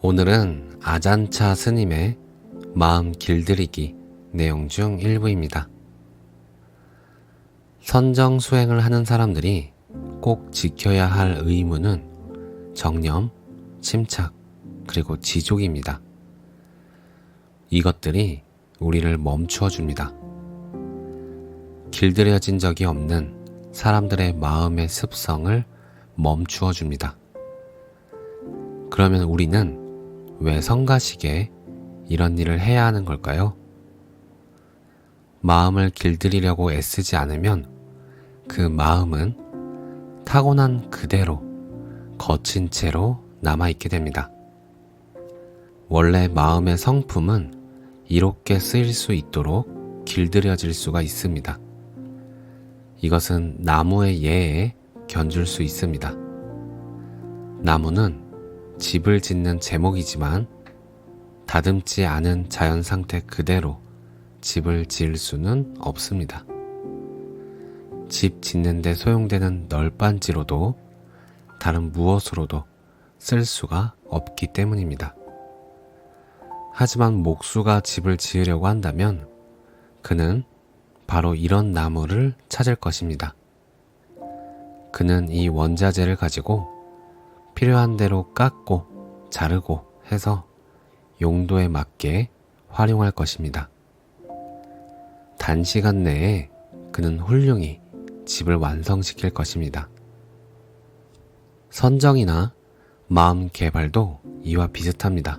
오늘은 아잔차 스님의 마음 길들이기 내용 중 일부입니다. 선정 수행을 하는 사람들이 꼭 지켜야 할 의무는 정념, 침착, 그리고 지족입니다. 이것들이 우리를 멈추어 줍니다. 길들여진 적이 없는 사람들의 마음의 습성을 멈추어 줍니다. 그러면 우리는 왜 성가시게 이런 일을 해야 하는 걸까요? 마음을 길들이려고 애쓰지 않으면 그 마음은 타고난 그대로 거친 채로 남아있게 됩니다. 원래 마음의 성품은 이롭게 쓰일 수 있도록 길들여질 수가 있습니다. 이것은 나무의 예에 견줄 수 있습니다. 나무는 집을 짓는 제목이지만 다듬지 않은 자연 상태 그대로 집을 지을 수는 없습니다. 집 짓는 데 소용되는 널빤지로도 다른 무엇으로도 쓸 수가 없기 때문입니다. 하지만 목수가 집을 지으려고 한다면 그는 바로 이런 나무를 찾을 것입니다. 그는 이 원자재를 가지고 필요한 대로 깎고 자르고 해서 용도에 맞게 활용할 것입니다. 단시간 내에 그는 훌륭히 집을 완성시킬 것입니다. 선정이나 마음 개발도 이와 비슷합니다.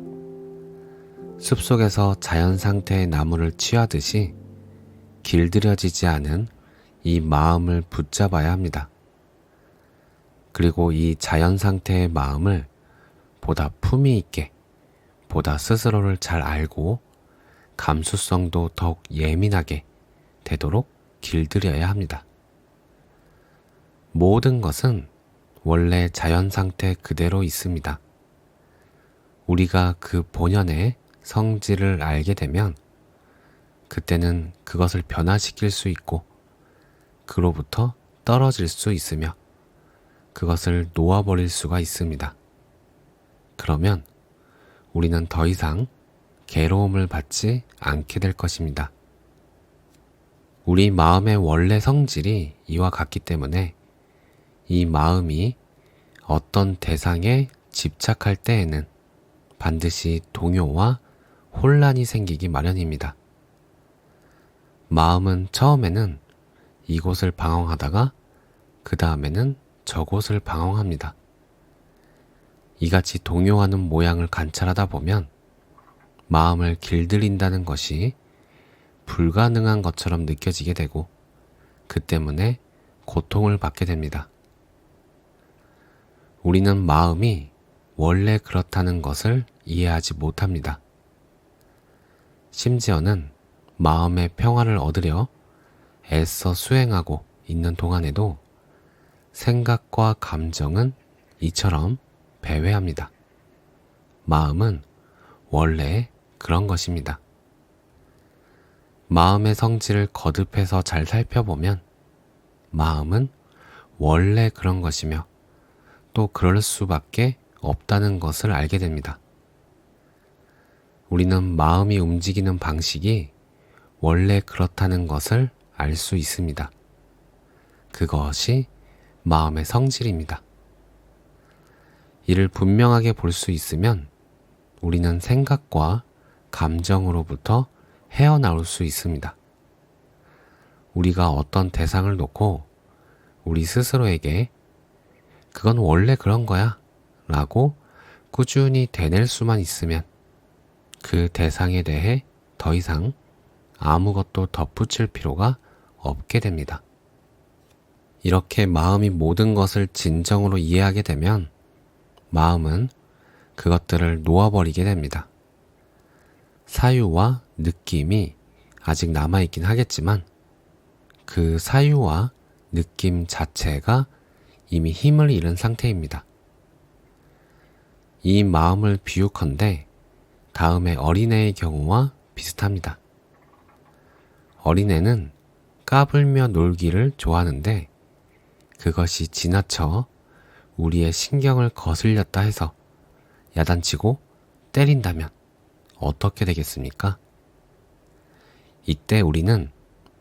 숲속에서 자연 상태의 나무를 취하듯이 길들여지지 않은 이 마음을 붙잡아야 합니다. 그리고 이 자연 상태의 마음을 보다 품위 있게, 보다 스스로를 잘 알고 감수성도 더욱 예민하게 되도록 길들여야 합니다. 모든 것은 원래 자연 상태 그대로 있습니다. 우리가 그 본연의 성질을 알게 되면 그때는 그것을 변화시킬 수 있고 그로부터 떨어질 수 있으며 그것을 놓아버릴 수가 있습니다. 그러면 우리는 더 이상 괴로움을 받지 않게 될 것입니다. 우리 마음의 원래 성질이 이와 같기 때문에 이 마음이 어떤 대상에 집착할 때에는 반드시 동요와 혼란이 생기기 마련입니다. 마음은 처음에는 이곳을 방황하다가 그 다음에는 저곳을 방황합니다. 이같이 동요하는 모양을 관찰하다 보면 마음을 길들인다는 것이 불가능한 것처럼 느껴지게 되고 그 때문에 고통을 받게 됩니다. 우리는 마음이 원래 그렇다는 것을 이해하지 못합니다. 심지어는 마음의 평화를 얻으려 애써 수행하고 있는 동안에도 생각과 감정은 이처럼 배회합니다. 마음은 원래 그런 것입니다. 마음의 성질을 거듭해서 잘 살펴보면 마음은 원래 그런 것이며 또 그럴 수밖에 없다는 것을 알게 됩니다. 우리는 마음이 움직이는 방식이 원래 그렇다는 것을 알 수 있습니다. 그것이 마음의 성질입니다. 이를 분명하게 볼 수 있으면 우리는 생각과 감정으로부터 헤어나올 수 있습니다. 우리가 어떤 대상을 놓고 우리 스스로에게 그건 원래 그런 거야 라고 꾸준히 되낼 수만 있으면 그 대상에 대해 더 이상 아무것도 덧붙일 필요가 없게 됩니다. 이렇게 마음이 모든 것을 진정으로 이해하게 되면 마음은 그것들을 놓아버리게 됩니다. 사유와 느낌이 아직 남아있긴 하겠지만 그 사유와 느낌 자체가 이미 힘을 잃은 상태입니다. 이 마음을 비유컨대 다음에 어린애의 경우와 비슷합니다. 어린애는 까불며 놀기를 좋아하는데 그것이 지나쳐 우리의 신경을 거슬렸다 해서 야단치고 때린다면 어떻게 되겠습니까? 이때 우리는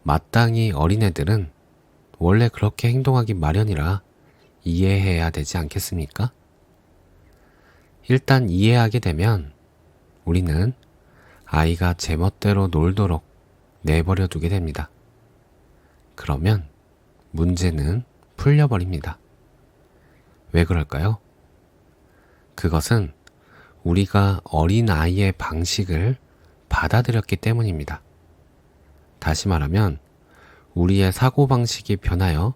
마땅히 어린애들은 원래 그렇게 행동하기 마련이라 이해해야 되지 않겠습니까? 일단 이해하게 되면 우리는 아이가 제멋대로 놀도록 내버려 두게 됩니다. 그러면 문제는 풀려버립니다. 왜 그럴까요? 그것은 우리가 어린아이의 방식을 받아들였기 때문입니다. 다시 말하면 우리의 사고방식이 변하여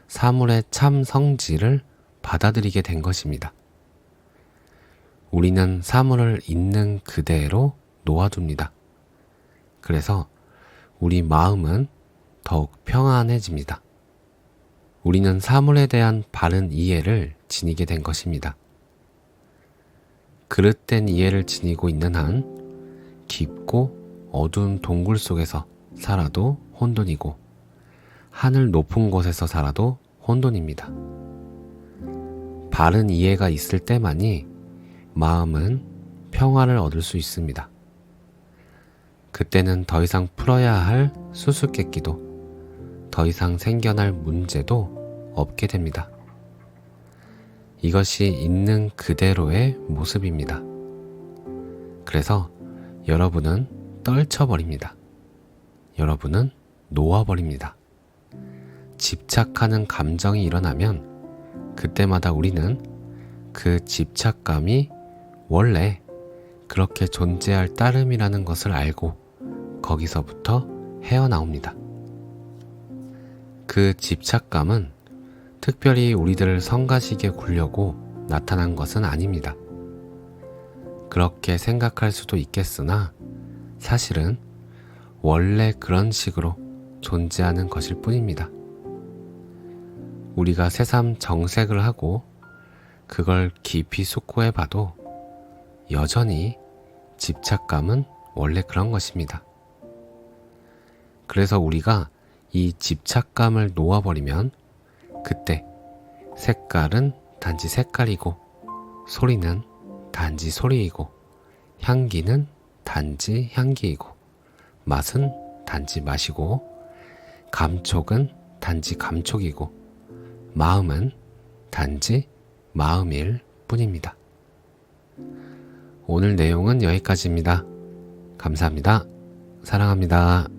사물의 참 성질을 받아들이게 된 것입니다. 우리는 사물을 있는 그대로 놓아둡니다. 그래서 우리 마음은 더욱 평안해집니다. 우리는 사물에 대한 바른 이해를 지니게 된 것입니다. 그릇된 이해를 지니고 있는 한 깊고 어두운 동굴 속에서 살아도 혼돈이고 하늘 높은 곳에서 살아도 혼돈입니다. 바른 이해가 있을 때만이 마음은 평화를 얻을 수 있습니다. 그때는 더 이상 풀어야 할 수수께끼도 더 이상 생겨날 문제도 없게 됩니다. 이것이 있는 그대로의 모습입니다. 그래서 여러분은 떨쳐버립니다. 여러분은 놓아버립니다. 집착하는 감정이 일어나면 그때마다 우리는 그 집착감이 원래 그렇게 존재할 따름이라는 것을 알고 거기서부터 헤어나옵니다. 그 집착감은 특별히 우리들을 성가시게 굴려고 나타난 것은 아닙니다. 그렇게 생각할 수도 있겠으나 사실은 원래 그런 식으로 존재하는 것일 뿐입니다. 우리가 새삼 정색을 하고 그걸 깊이 숙고해 봐도 여전히 집착감은 원래 그런 것입니다. 그래서 우리가 이 집착감을 놓아버리면 그때 색깔은 단지 색깔이고 소리는 단지 소리이고 향기는 단지 향기이고 맛은 단지 맛이고 감촉은 단지 감촉이고 마음은 단지 마음일 뿐입니다. 오늘 내용은 여기까지입니다. 감사합니다. 사랑합니다.